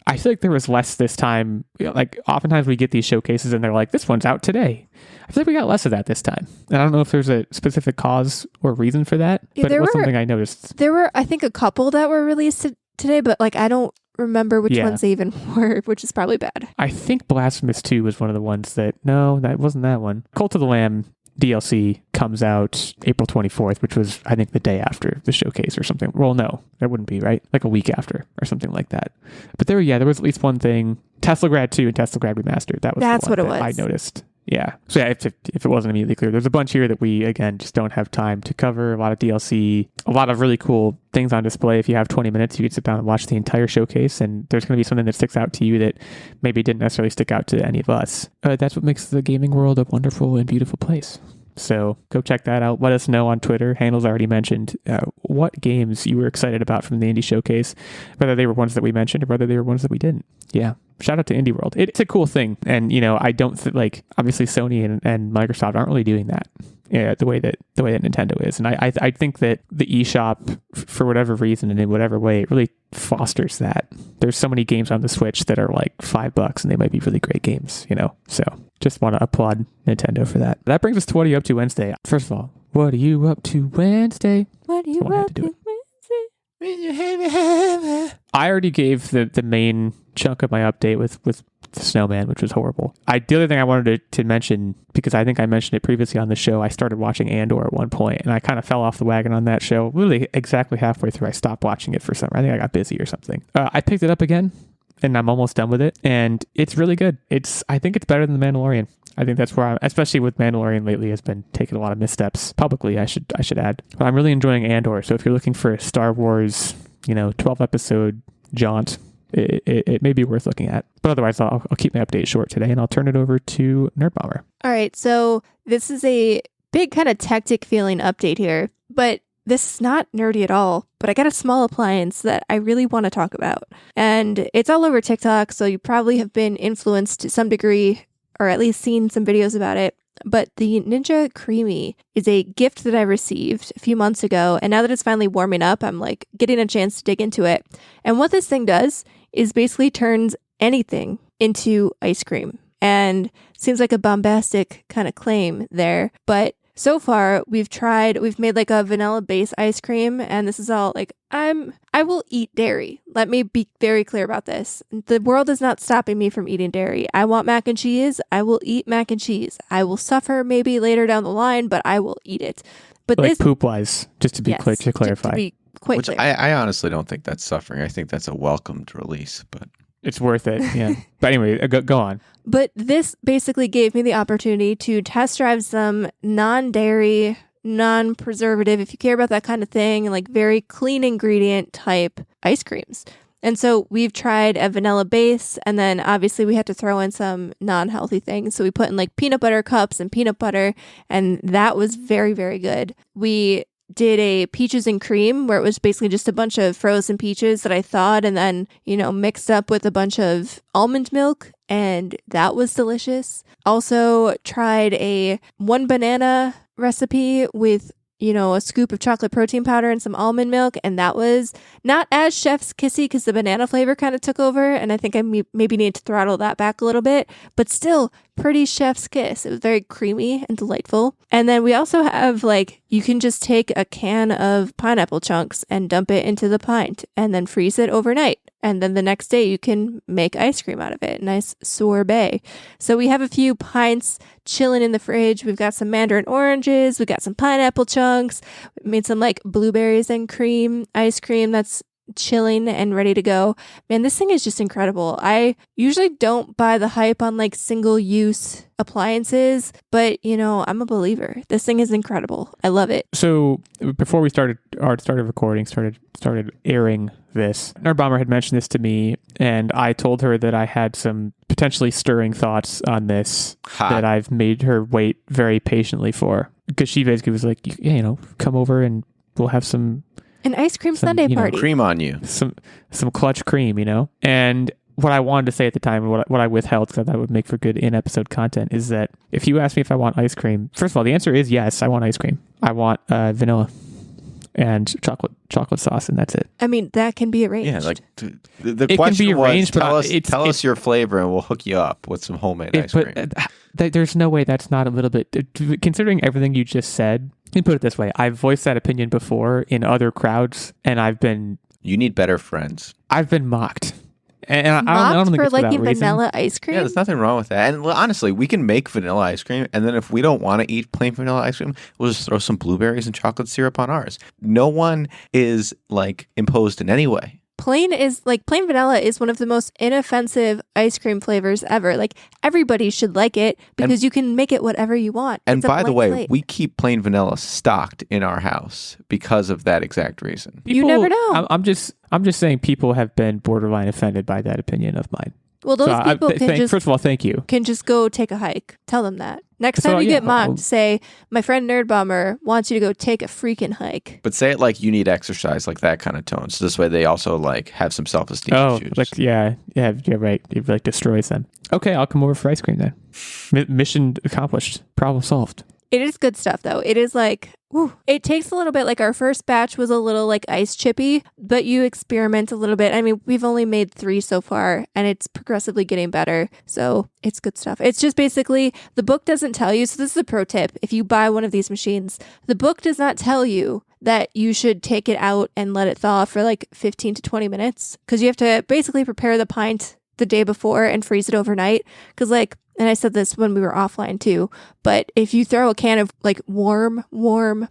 I feel like there was less this time. Like, oftentimes we get these showcases and they're like, this one's out today. I feel like we got less of that this time. And I don't know if there's a specific cause or reason for that, but it was something I noticed. There were, I think, a couple that were released today, but I don't remember which ones they even were, which is probably bad. I think Blasphemous 2 was one of the ones no, that wasn't that one. Cult of the Lamb DLC comes out April 24th, which was, I think, the day after the showcase or something. Well, no, that wouldn't be, right? Like a week after or something like that. But there was at least one thing. Teslagrad 2 and Teslagrad Remastered. That's what it was. I noticed. Yeah. So yeah, if it wasn't immediately clear, there's a bunch here that we, again, just don't have time to cover. A lot of DLC, a lot of really cool things on display. If you have 20 minutes, you could sit down and watch the entire showcase, and there's going to be something that sticks out to you that maybe didn't necessarily stick out to any of us. That's what makes the gaming world a wonderful and beautiful place. So go check that out. Let us know on Twitter. Handle's already mentioned what games you were excited about from the Indie Showcase, whether they were ones that we mentioned or whether they were ones that we didn't. Yeah. Shout out to Indie World. It's a cool thing. And, I don't obviously Sony and Microsoft aren't really doing that. Yeah, the way that Nintendo is. And I think that the eShop, for whatever reason and in whatever way, it really fosters that. There's so many games on the Switch that are like $5 and they might be really great games, So just want to applaud Nintendo for that. That brings us to what are you up to Wednesday? First of all, what are you up to Wednesday? What are you up to Wednesday? I already gave the main chunk of my update with Snowman, which was horrible. The other thing I wanted to mention, because I think I mentioned it previously on the show, I started watching Andor at one point, and I kind of fell off the wagon on that show. Really, exactly halfway through, I stopped watching it for some. I think I got busy or something. I picked it up again, and I'm almost done with it, and it's really good. I think it's better than The Mandalorian. I think that's where especially with Mandalorian lately, has been taking a lot of missteps publicly. I should add. But I'm really enjoying Andor. So if you're looking for a Star Wars, 12 episode jaunt, it may be worth looking at. But otherwise, I'll keep my update short today, and I'll turn it over to Nerdbomber. All right, so this is a big kind of Techtic feeling update here, but this is not nerdy at all. But I got a small appliance that I really want to talk about, and it's all over TikTok, so you probably have been influenced to some degree, or at least seen some videos about it. But the Ninja Creamy is a gift that I received a few months ago, and now that it's finally warming up, I'm getting a chance to dig into it. And what this thing does is basically turns anything into ice cream. And seems like a bombastic kind of claim there, but so far we've made a vanilla base ice cream, and this is all I will eat dairy. Let me be very clear about this. The world is not stopping me from eating dairy. I want mac and cheese. I will eat mac and cheese. I will suffer maybe later down the line, but I will eat it. But this poop wise, just to be clear, to clarify. To be quite Which clear. I honestly don't think that's suffering. I think that's a welcomed release, but It's worth it, yeah. But anyway, go on. But this basically gave me the opportunity to test drive some non-dairy, non-preservative, if you care about that kind of thing, and very clean ingredient type ice creams. And so we've tried a vanilla base, and then obviously we had to throw in some non-healthy things. So we put in peanut butter cups and peanut butter, and that was very, very good. We did a peaches and cream where it was basically just a bunch of frozen peaches that I thawed and then, mixed up with a bunch of almond milk, and that was delicious. Also tried a 1 banana recipe with, a scoop of chocolate protein powder and some almond milk, and that was not as chef's kissy because the banana flavor kind of took over, and I think I maybe need to throttle that back a little bit, but still pretty chef's kiss. It was very creamy and delightful. And then we also have you can just take a can of pineapple chunks and dump it into the pint and then freeze it overnight. And then the next day you can make ice cream out of it. Nice sorbet. So we have a few pints chilling in the fridge. We've got some mandarin oranges. We got some pineapple chunks. We made some blueberries and cream ice cream that's chilling and ready to go. Man, this thing is just incredible. I usually don't buy the hype on like single use appliances, but I'm a believer. This thing is incredible. I love it. So before we started recording, started airing this, Nerdbomber had mentioned this to me, and I told her that I had some potentially stirring thoughts on this that I've made her wait very patiently for, because she basically was like, come over and we'll have an ice cream sundae party. Cream on you. Some clutch cream, And what I wanted to say at the time, what I withheld because I thought would make for good in-episode content, is that if you ask me if I want ice cream, first of all, the answer is yes, I want ice cream. I want vanilla and chocolate sauce, and that's it. I mean, that can be arranged. Yeah, like the question was, tell us your flavor and we'll hook you up with some homemade ice cream. But there's no way that's not a little bit, considering everything you just said. Let me put it this way. I've voiced that opinion before in other crowds, and You need better friends. I've been mocked. And I don't think for it's liking vanilla ice cream? Yeah, there's nothing wrong with that. And honestly, we can make vanilla ice cream, and then if we don't want to eat plain vanilla ice cream, we'll just throw some blueberries and chocolate syrup on ours. No one is like imposed in any way. Plain vanilla is one of the most inoffensive ice cream flavors ever. Like, everybody should like it because you can make it whatever you want. And it's by the way, slate. we keep plain vanilla stocked in our house because of that exact reason. You never know. I'm just saying people have been borderline offended by that opinion of mine. Well, those people first of all, thank you. Can just go take a hike. Tell them that. Next time you get mocked, say, my friend Nerdbomber wants you to go take a freaking hike. But say it like you need exercise, like that kind of tone. So this way they also like have some self-esteem issues. Like, yeah, right. It like destroys them. Okay, I'll come over for ice cream then. Mission accomplished. Problem solved. It is good stuff, though. It is like, it takes a little bit. Like, our first batch was a little like ice chippy, but you experiment a little bit. I mean, we've only made 3 so far, and it's progressively getting better. So it's good stuff. It's just basically, the book doesn't tell you. So this is a pro tip. If you buy one of these machines, the book does not tell you that you should take it out and let it thaw for like 15 to 20 minutes, because you have to basically prepare the pint the day before and freeze it overnight. Because and I said this when we were offline too, but if you throw a can of like warm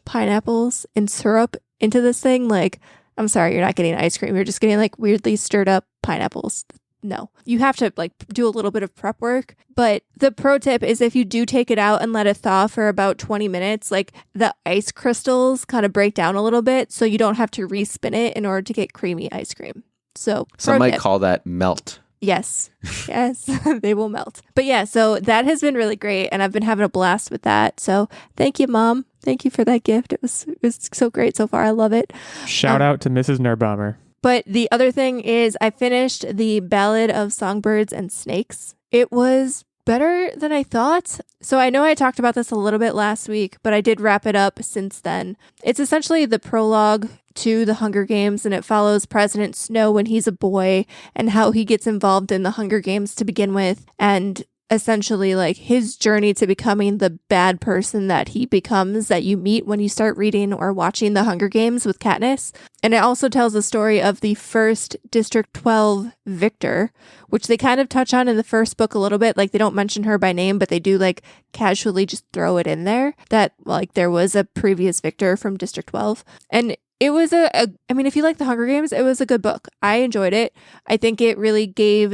pineapples and syrup into this thing, like, I'm sorry, you're not getting ice cream. You're just getting like weirdly stirred up pineapples. No, you have to like do a little bit of prep work. But the pro tip is, if you do take it out and let it thaw for about 20 minutes, like, the ice crystals kind of break down a little bit, so you don't have to respin it in order to get creamy ice cream. So some might call that melt. Yes, they will melt. But yeah, so that has been really great, and I've been having a blast with that. So thank you, Mom. Thank you for that gift. It was so great so far. I love it. Shout out to Mrs. Nerdbomber. But the other thing is, I finished the Ballad of Songbirds and Snakes. It was better than I thought. So I know I talked about this a little bit last week, but I did wrap it up since then. It's essentially the prologue to the Hunger Games, and it follows President Snow when he's a boy and how he gets involved in the Hunger Games to begin with, and essentially like his journey to becoming the bad person that he becomes, that you meet when you start reading or watching the Hunger Games with Katniss. And it also tells the story of the first District 12 victor, which they kind of touch on in the first book a little bit. Like, they don't mention her by name, but they do like casually just throw it in there that like there was a previous victor from District 12. And it was I mean, if you like the Hunger Games, it was a good book. I enjoyed it. I think it really gave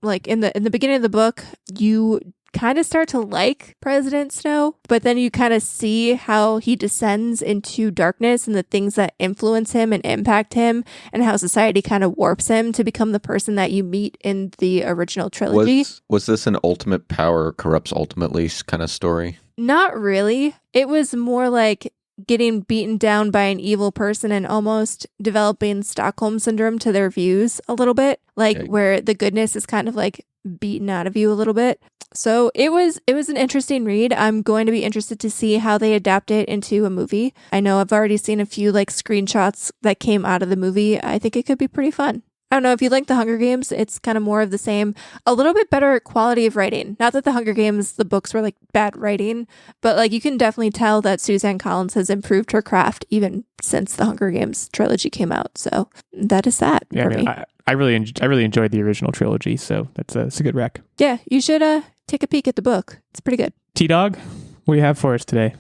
like, in the beginning of the book, you kind of start to like President Snow, but then you kind of see how he descends into darkness and the things that influence him and impact him, and how society kind of warps him to become the person that you meet in the original trilogy. Was this an ultimate power corrupts ultimately kind of story? Not really. It was more like getting beaten down by an evil person and almost developing Stockholm syndrome to their views a little bit, like where the goodness is kind of like beaten out of you a little bit. So it was an interesting read. I'm going to be interested to see how they adapt it into a movie. I know I've already seen a few like screenshots that came out of the movie. I think it could be pretty fun. I don't know if you like the Hunger Games, it's kind of more of the same, a little bit better quality of writing. Not that the Hunger Games, the books were like bad writing, but like you can definitely tell that Suzanne Collins has improved her craft even since the Hunger Games trilogy came out. So that is that for me. I really enjoyed the original trilogy, so it's a good rec. Yeah, you should take a peek at the book. It's pretty good. T-Dog, what do you have for us today?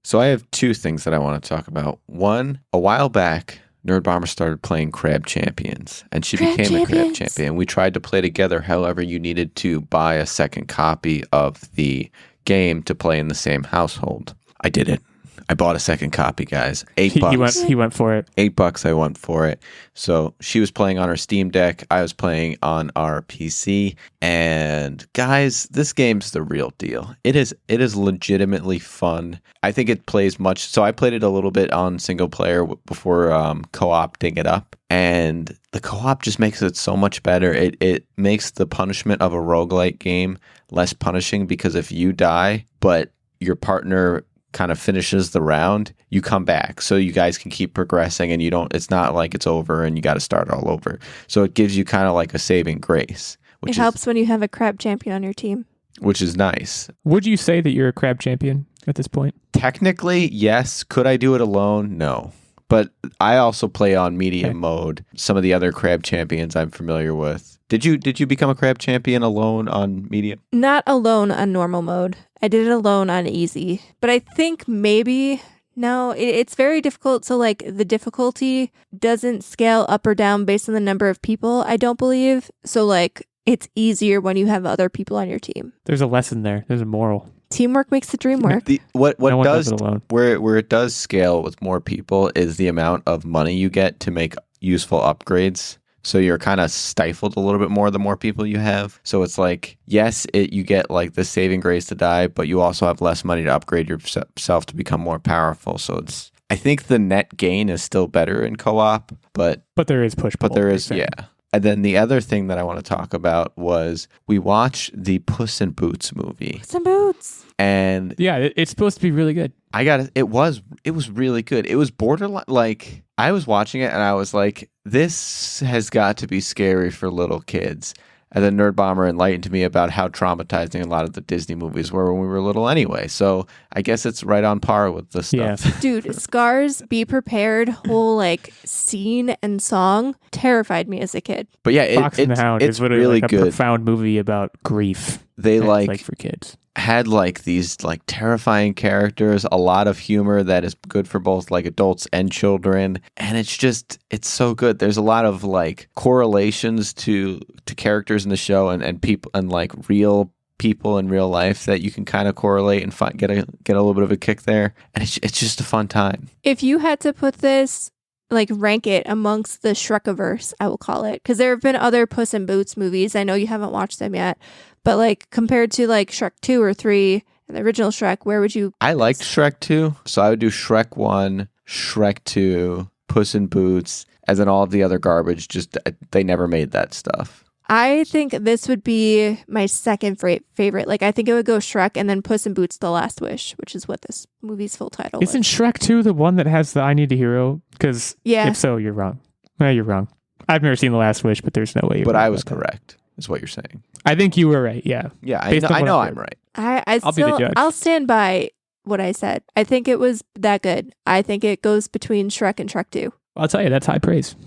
So I have 2 things that I want to talk about. One, a while back, Nerdbomber started playing Crab Champions, and she Crab became a Crab Champions. Champion. We tried to play together. However, you needed to buy a second copy of the game to play in the same household. I did it. I bought a second copy, guys. $8. He went for it. $8 I went for it. So she was playing on her Steam Deck. I was playing on our PC. And guys, this game's the real deal. It is legitimately fun. I think it plays much. So I played it a little bit on single player before co-opting it up. And the co-op just makes it so much better. It makes the punishment of a roguelike game less punishing, because if you die, but your partner kind of finishes the round, you come back, so you guys can keep progressing, and it's not like it's over and you got to start all over. So it gives you kind of like a saving grace, It helps when you have a Crab Champion on your team. which is nice. Would you say that you're a Crab Champion at this point? Technically, yes. Could I do it alone? No. But I also play on medium mode. Some of the other Crab Champions I'm familiar with. Did you become a Crab Champion alone on medium? Not alone on normal mode. I did it alone on easy. But I think maybe... No, it's very difficult. So, like, the difficulty doesn't scale up or down based on the number of people, I don't believe. So, like, it's easier when you have other people on your team. There's a lesson there. There's a moral. Teamwork makes the dream work. What No one does does it alone. where it does scale with more people is the amount of money you get to make useful upgrades. So you're kind of stifled a little bit more the more people you have. So it's like, yes, you get like the saving grace to die, but you also have less money to upgrade yourself to become more powerful. So I think the net gain is still better in co-op, but there is push. But there is, yeah. And then the other thing that I want to talk about was we watched the Puss in Boots movie. Some boots. And yeah, it's supposed to be really good. It was really good. It was borderline, like, I was watching it and I was like, this has got to be scary for little kids. And then Nerdbomber enlightened me about how traumatizing a lot of the Disney movies were when we were little anyway. So I guess it's right on par with the stuff. Yeah. Dude, Scars, Be Prepared, whole like scene and song terrified me as a kid. But yeah, Fox and the Hound it's is literally really like a good. profound movie about grief. They And like it's for kids. had like these like terrifying characters, a lot of humor that is good for both like adults and children, and it's so good. There's a lot of like correlations to characters in the show and people and like real people in real life that you can kind of correlate and get a little bit of a kick there, and it's just a fun time. If you had to put this, like, rank it amongst the Shrekiverse, I will call it, because there have been other Puss in Boots movies. I know you haven't watched them yet, but like compared to like Shrek 2 or 3 and the original Shrek, where would you? I liked Shrek 2, so I would do Shrek 1, Shrek 2, Puss in Boots, and then all of the other garbage. Just they never made that stuff. I think this would be my second favorite. Like, I think it would go Shrek and then Puss in Boots: The Last Wish, which is what this movie's full title Isn't was. Shrek 2 the one that has the I Need a Hero? Because Yeah. if so, you're wrong. No, you're wrong. I've never seen The Last Wish, but there's no way you're But wrong I was about that. correct, is what you're saying. I think you were right, yeah. Yeah, Based on I what know I've I'm heard. right. I'll be the judge. I'll stand by what I said. I think it was that good. I think it goes between Shrek and Shrek 2. I'll tell you, that's high praise.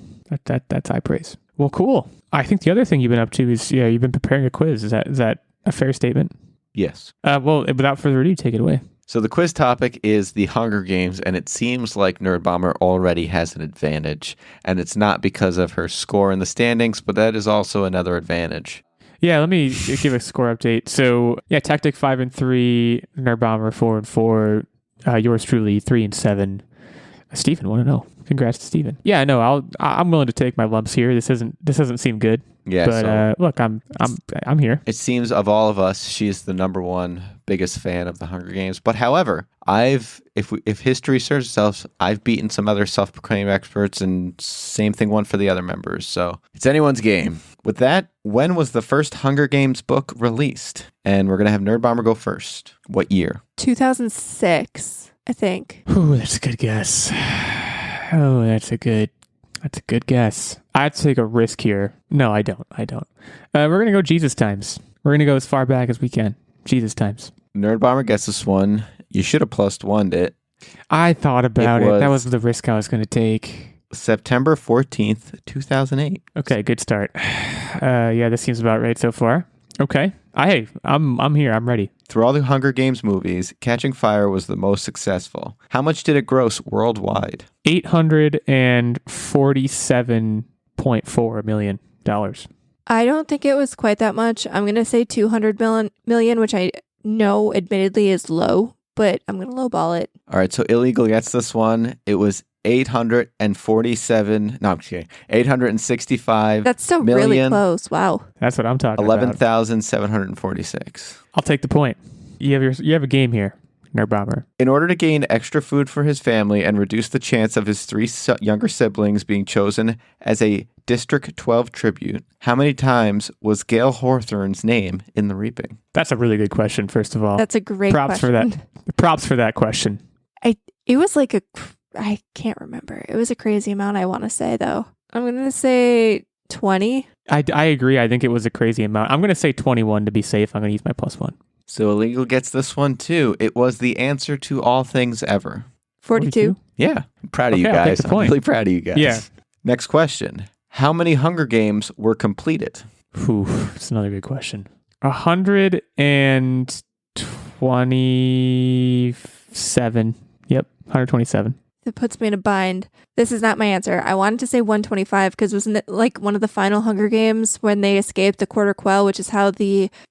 That's high praise. Well, cool. I think the other thing you've been up to is, you've been preparing a quiz. Is that a fair statement? Yes. Well, without further ado, take it away. So the quiz topic is the Hunger Games, and it seems like Nerdbomber already has an advantage, and it's not because of her score in the standings, but that is also another advantage. Yeah, let me give a score update. So, Techtic 5-3, Nerdbomber 4-4, yours truly 3-7. Steven, 1-0. Congrats to Steven. Yeah, no, I'm willing to take my lumps here. This doesn't seem good. Yeah, But so look, I'm here. it seems of all of us, she is the number one biggest fan of the Hunger Games. But however, if history serves itself, I've beaten some other self-proclaimed experts, and same thing went for the other members. So it's anyone's game. With that, when was the first Hunger Games book released? And we're gonna have Nerdbomber go first. What year? 2006, I think. Ooh, that's a good guess. Oh, that's a good guess. I'd take a risk here. No, I don't. We're going to go Jesus times. We're going to go as far back as we can. Jesus times. Nerdbomber gets this one. You should have +1'd it. I thought about it. That was- was the risk I was going to take. September 14th, 2008. Okay, good start. This seems about right so far. Okay. I'm here. I'm ready. Through all the Hunger Games movies, Catching Fire was the most successful. How much did it gross worldwide? $847.4 million. I don't think it was quite that much. I'm going to say 200 million, which I know admittedly is low, but I'm going to lowball it. All right, so Illeagle gets this one. It was 865. That's still million, really close. Wow. That's what I'm talking 11,746. I'll take the point. You have a game here, Nerdbomber. In order to gain extra food for his family and reduce the chance of his three younger siblings being chosen as a District 12 tribute, how many times was Gale Hawthorne's name in The Reaping? That's a really good question, first of all. That's a great Props question. for that. Props for that question. It was like I can't remember. It was a crazy amount, I want to say, though. I'm going to say 20. I agree. I think it was a crazy amount. I'm going to say 21 to be safe. I'm going to use my +1. So Illeagle gets this one too. It was the answer to all things ever. 42. Yeah. I'm proud of you Okay, I'll take guys. the I'm point. really proud of you guys. Yeah. Next question. How many Hunger Games were completed? Whew, that's another good question. 127. Yep, 127. That puts me in a bind. This is not my answer. I wanted to say 125 because wasn't it like one of the final Hunger Games when they escaped the Quarter Quell, which is how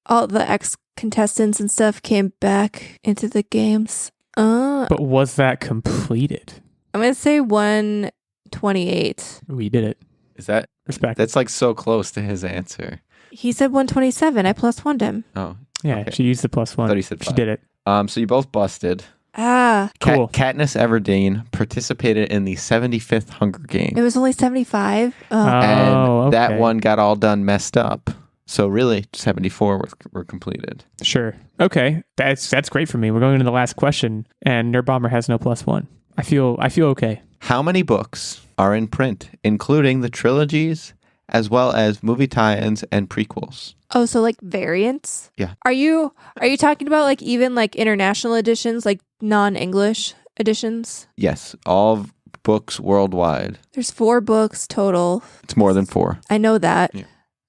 all the ex-contestants and stuff came back into the games. But was that completed? I'm going to say 128. We did it. Is that Respect. that's like so close to his answer? He said 127. I +1'd him. Oh, Yeah, okay. she used the +1. Thought he said She 5. did it. So you both busted. Cool. Katniss Everdeen participated in the 75th Hunger Games. It was only 75. And okay. that one got all done messed up. So really, 74 were completed. Sure. Okay. That's great for me. We're going into the last question, and Nerdbomber has no +1. I feel okay. How many books are in print, including the trilogies, as well as movie tie-ins and prequels? Oh, so like variants? Yeah. Are you talking about like even like international editions, like non-English editions? Yes, all books worldwide. There's 4 books total. It's more than 4. I know that. Yeah.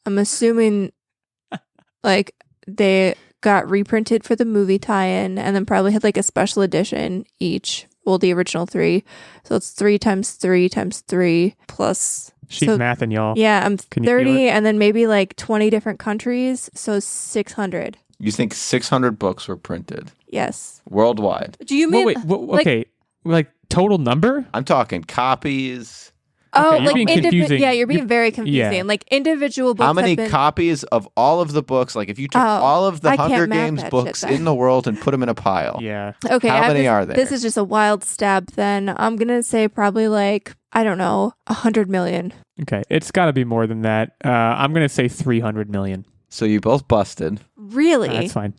I'm assuming like they got reprinted for the movie tie-in and then probably had like a special edition each. Well, the original 3. So it's 3 times 3 times 3 plus. She's so, mathing, y'all. Yeah, I'm Can you feel 30 it? and then maybe like 20 different countries. So 600. You think 600 books were printed Yes. worldwide? Do you mean Wait. Okay. Like total number? I'm talking copies. Oh, Okay, you're being confusing. Yeah, you're being You're- very confusing. yeah. Like individual books. How many have been, copies of all of the books? Like if you took Oh, all of the I can't Hunger math Games that books shit then. in the world and put them in a pile. Yeah. Okay, How many are there? This is just a wild stab. Then I'm gonna say probably like I don't know, 100 million. Okay. It's got to be more than that. I'm going to say 300 million. So you both busted. Really? That's fine.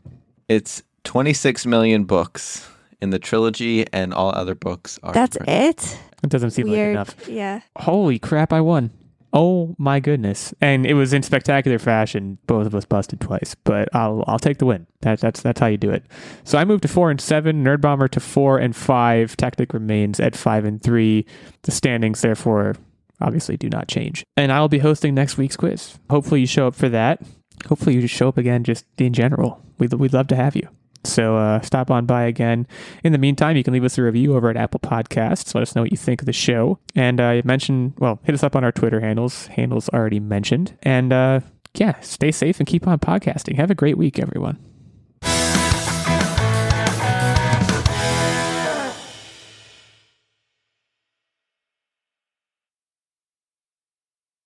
It's 26 million books in the trilogy, and all other books are. That's printed. it. It doesn't seem Weird. like enough. Yeah. Holy crap, I won. Oh my goodness. And it was in spectacular fashion. Both of us busted twice, but I'll take the win. That's how you do it. So I moved to 4 and 7, Nerdbomber to 4 and 5. Techtic remains at 5 and 3. The standings therefore obviously do not change. And I'll be hosting next week's quiz. Hopefully you show up for that. Hopefully you just show up again just in general. We'd love to have you. So stop on by again. In the meantime, you can leave us a review over at Apple Podcasts. Let us know what you think of the show. And hit us up on our Twitter handles already mentioned. And stay safe and keep on podcasting. Have a great week, everyone.